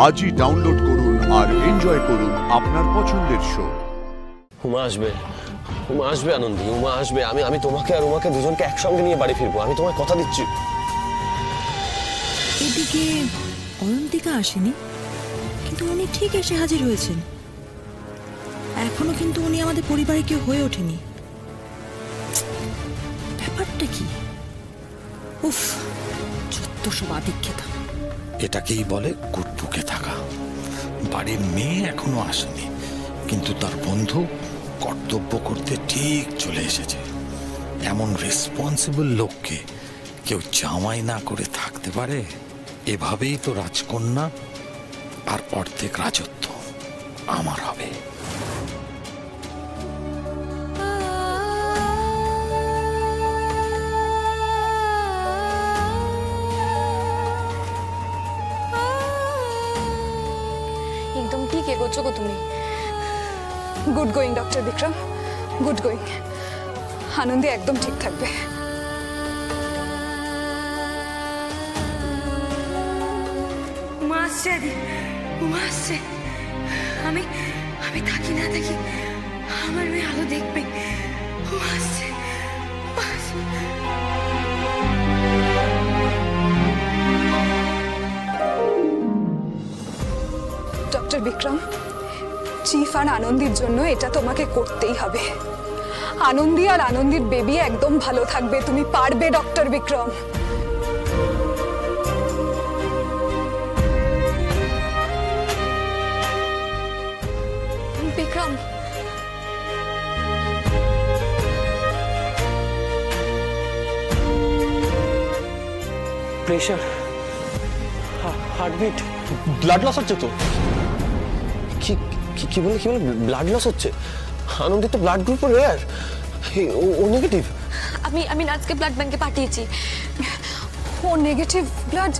আজই ডাউনলোড করুন আর এনজয় করুন আপনার পছন্দের শো। উমা আসবে, উমা আসবে আনন্দী, উমা আসবে। আমি তোমাকে আর উমাকে দুজনকে একসঙ্গে নিয়ে বাড়ি ফিরবো, আমি তোমায় কথা দিচ্ছি। এদিকে অয়ন্তিকা আসেনি, কিন্তু উনি ঠিক এসে হাজির হয়েছেন। এখনো কিন্তু উনি আমাদের পরিবারে কেউ হয়ে ওঠেনি। ব্যাপারটা কি? উফ, যত সব আদিক্ষেতা। এটাকেই বলে কুটপুকে থাকা। বাড়ির মেয়ে এখনো আসেনি, কিন্তু তার বন্ধু কর্তব্য করতে ঠিক চলে এসেছে। এমন রেসপন্সিবল লোককে কেউ জামাই না করে থাকতে পারে? এভাবেই তো রাজকন্যা আর অর্ধেক রাজত্ব আমার হবে। একদম ঠিক এগোচ্ছ গো তুমি। Good going doctor Vikram, good going. Anandi একদম ঠিক থাকবে। উমা আসছে, আদি উমা আসছে। আমি আমি থাকি না থাকি আমার মেয়ে আলো দেখবে। উমা আসছে, উমা আসছে। ডক্টর বিক্রম, চিফ আর আনন্দীর জন্য এটা তোমাকে করতেই হবে। আনন্দী আর আনন্দীর বেবি একদম ভালো থাকবে, তুমি পারবে doctor Vikram. Vikram, pressure, heartbeat, blood loss হচ্ছে তো। কি বলে ব্লাড লস হচ্ছে? আনন্দিত তো blood group rare, O negative. আমি নাজকে ব্লাড ব্যাংকে পাঠিয়েছি। O negative blood?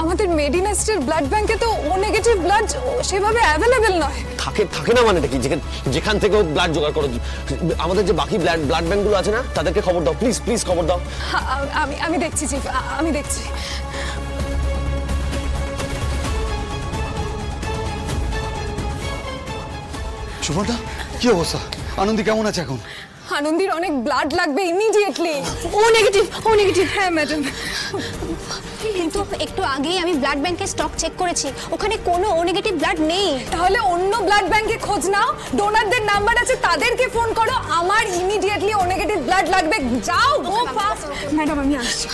আমাদের মেডিনেস্টের ব্লাড ব্যাংকে তো ও নেগেটিভ ব্লাড সেভাবে অ্যাভেলেবেল নয়। থাকে না মানেটা কি? যেখান থেকে ব্লাড জোগাড় করো। আমাদের যে বাকি ব্লাড ব্যাংকগুলো আছে না, তাদেরকে খবর দাও প্লিজ, প্লিজ খবর দাও। আমি দেখছি চিফ, আমি দেখছি। সুমনদা, কি অবস্থা? আনন্দী কেমন আছে এখন? আনন্দীর অনেক ব্লাড লাগবে ইমিডিয়েটলি। ও নেগেটিভ, ও নেগেটিভ। হ্যাঁ ম্যাডাম, কিন্তু একটু আগেই আমি ব্লাড ব্যাংকের স্টক চেক করেছি, ওখানে কোনো ও নেগেটিভ ব্লাড নেই। তাহলে অন্য ব্লাড ব্যাংকে খোঁজ নাও, ডোনারদের নাম্বার আছে, তাদেরকে ফোন করো। আমার ইমিডিয়েটলি ও নেগেটিভ ব্লাড লাগবে, যাও গো ফাস্ট। ম্যাডাম আমি আসছি।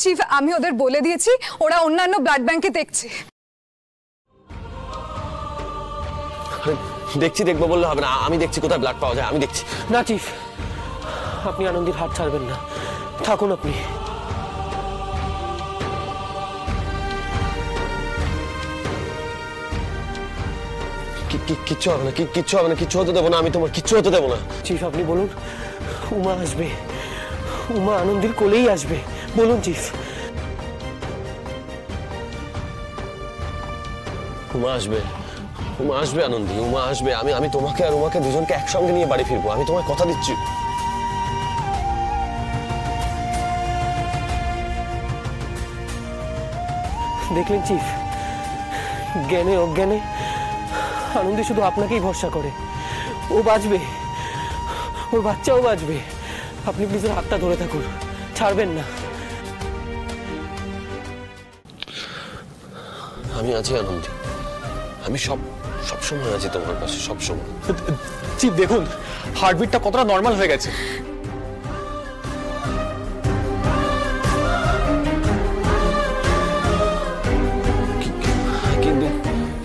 চিফ আমি ওদের বলে দিয়েছি, ওরা অন্যান্য ব্লাড ব্যাংকে দেখছে। দেখবো বললে হবে না, আমি দেখছি কোথায় ব্লাড পাওয়া যায়, আমি দেখছি। না চিফ, আপনি আনন্দীর হাত ছাড়বেন না, থাকুন আপনি। কিচ্ছু হবে না, কিচ্ছু হবে না, কিচ্ছু হতে দেবো না, আমি তোমার কিচ্ছু হতে দেবো না। চিফ আপনি বলুন, উমা আসবে, উমা আনন্দীর কোলেই আসবে, বলুন চিফ। উমা আসবে, উমা আসবে আনন্দী, উমা আসবে। আমি তোমাকে আর উমাকে দুজনকে একসঙ্গে নিয়ে বাড়ি ফিরবো, আমি তোমায় কথা দিচ্ছি। দেখলেন চিফ, জ্ঞানে অজ্ঞানে আনন্দী শুধু আপনাকেই ভরসা করে। ও বাঁচবে, ওর বাচ্চাও বাঁচবে। আপনি প্লিজ ওর হাতটা ধরে থাকুন, ছাড়বেন না। আমি আছি আনন্দী, আমি সব সময় আছি তোমার পাশে, সব সময়। চিফ দেখুন, হার্টবিটটা কতটা নর্মাল হয়ে গেছে।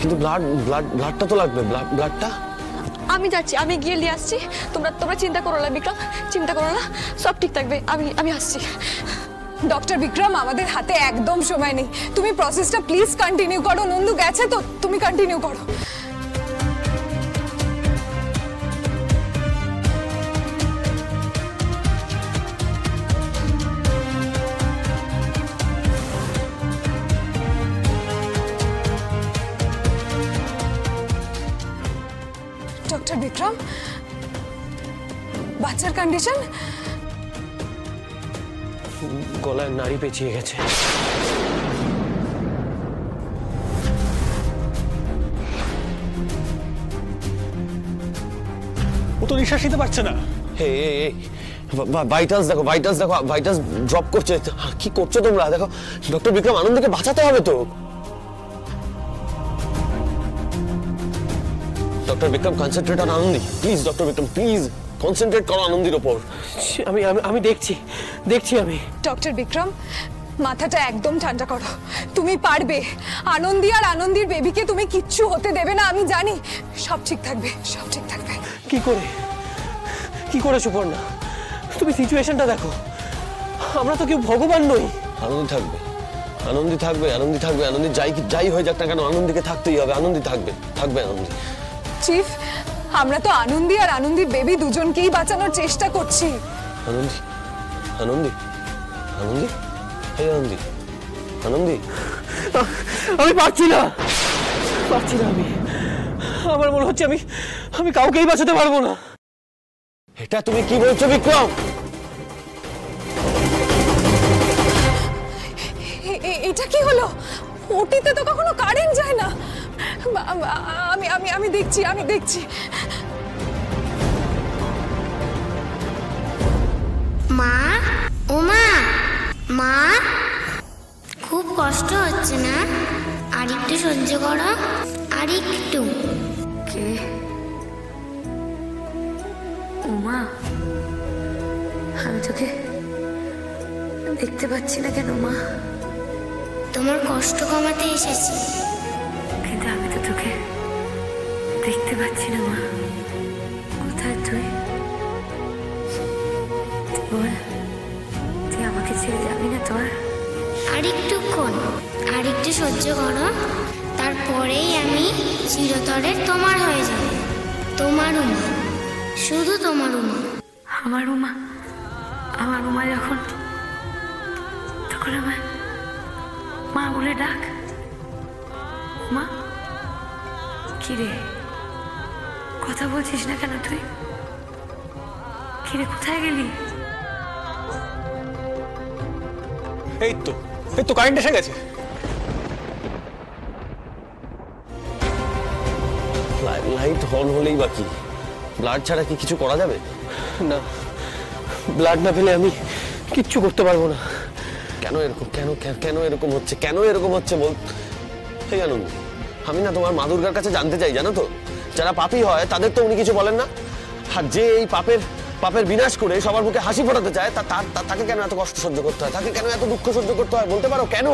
কিন্তু ব্লাডটা তো লাগবে, ব্লাডটা। আমি যাচ্ছি, আমি গিয়ে নিয়ে আসছি। তোমরা চিন্তা করো না বিক্রম, চিন্তা করো না, সব ঠিক থাকবে। আমি আসছি। ডক্টর বিক্রম, আমাদের হাতে একদম সময় নেই, তুমি প্রসেসটা প্লিজ কন্টিনিউ করো। নন্দু গেছে তো, তুমি কন্টিনিউ করো। ডক্টর বিক্রম, বাচ্চার কন্ডিশন? গলায় নাড়ি পেঁচিয়ে গেছে। ও তো নিঃশ্বাস নিতে পারছে না। হে ভাইটালস দেখো, ভাইটালস দেখো, ভাইটালস ড্রপ করছে। কি করছো তোমরা? দেখো ডক্টর বিক্রম আনন্দকে বাঁচাতে হবে তো। Doctor Vikram concentrate on Anandi please. Doctor Vikram please concentrate করো আনন্দির ওপর। আমি আমি আমি দেখছি আমি। ডক্টর বিক্রম মাথাটা একদম ঠান্ডা করো, তুমি পারবে। আনন্দি আর আনন্দির বেবিকে তুমি কিচ্ছু হতে দেবে না, আমি জানি। সব ঠিক থাকবে, সব ঠিক থাকবে। কি করে সুপর্ণা? তুমি সিচুয়েশনটা দেখো, আমরা তো কেউ ভগবান নই। আনন্দি থাকবে, আনন্দি থাকবে, আনন্দি থাকবে, আনন্দি যাই হয়ে যাক না কেন আনন্দিকে থাকতেই হবে। আনন্দি থাকবে, থাকবে আনন্দি। চিফ, আমরা তো আনন্দি আর আনন্দির বেবি দুজনকেই বাঁচানোর চেষ্টা করছি। আনন্দি, আনন্দি, আনন্দি, এই আনন্দি, আনন্দি। আমি পারছি না আমি। আমার মনে হচ্ছে আমি কাউকেই বাঁচাতে পারবো না। এটা তুমি কি বলছো বিক্রম? এটা কি হলো? ওটিতে তো কখনো কারেন্ট যায় না। আমি আমি আমি দেখছি। মা, ও মা, খুব কষ্ট হচ্ছে না? আর একটু সহ্য করো, আর একটু। কে? উমা, আমি তোকে দেখতে পাচ্ছি না কেন মা? তোমার কষ্ট কমাতে এসেছি। কিন্তু আমি তো তোকে দেখতে পাচ্ছি না মা। কোথায় তুই? বল, তুই আমাকে ছেড়ে যাবি না তোর? আর একটুক্ষণ, আর একটু সহ্য করো, তারপরেই আমি চিরতরে তোমার হয়ে যাব। তোমার উমা, শুধু তোমার উমা। আমার উমা যখন, তখন আমার মা বলে ডাক। মা, কিরে কথা বলছিস না কেন তুই? কিরে কোথায় গেলি? এই তো কারেন্ট এসে গেছে। লাইট অন হলেই বাকি, ব্লাড ছাড়া কি কিছু করা যাবে? না, ব্লাড না পেলে আমি কিচ্ছু করতে পারবো না। কেন এরকম, কেন এরকম হচ্ছে, কেন এরকম হচ্ছে বল। এই আনন্দ, আমি না তোমার মা দুর্গার কাছে জানতে চাই, জানো তো যারা পাপী হয় তাদের তো উনি কিছু বলেন না। আর যে এই পাপের বিনাশ করে সবার মুখে হাসি ফোটাতে চায় তাকে কেন এত কষ্ট সহ্য করতে হয়, তাকে কেন এত দুঃখ সহ্য করতে হয় বলতে পারো কেন?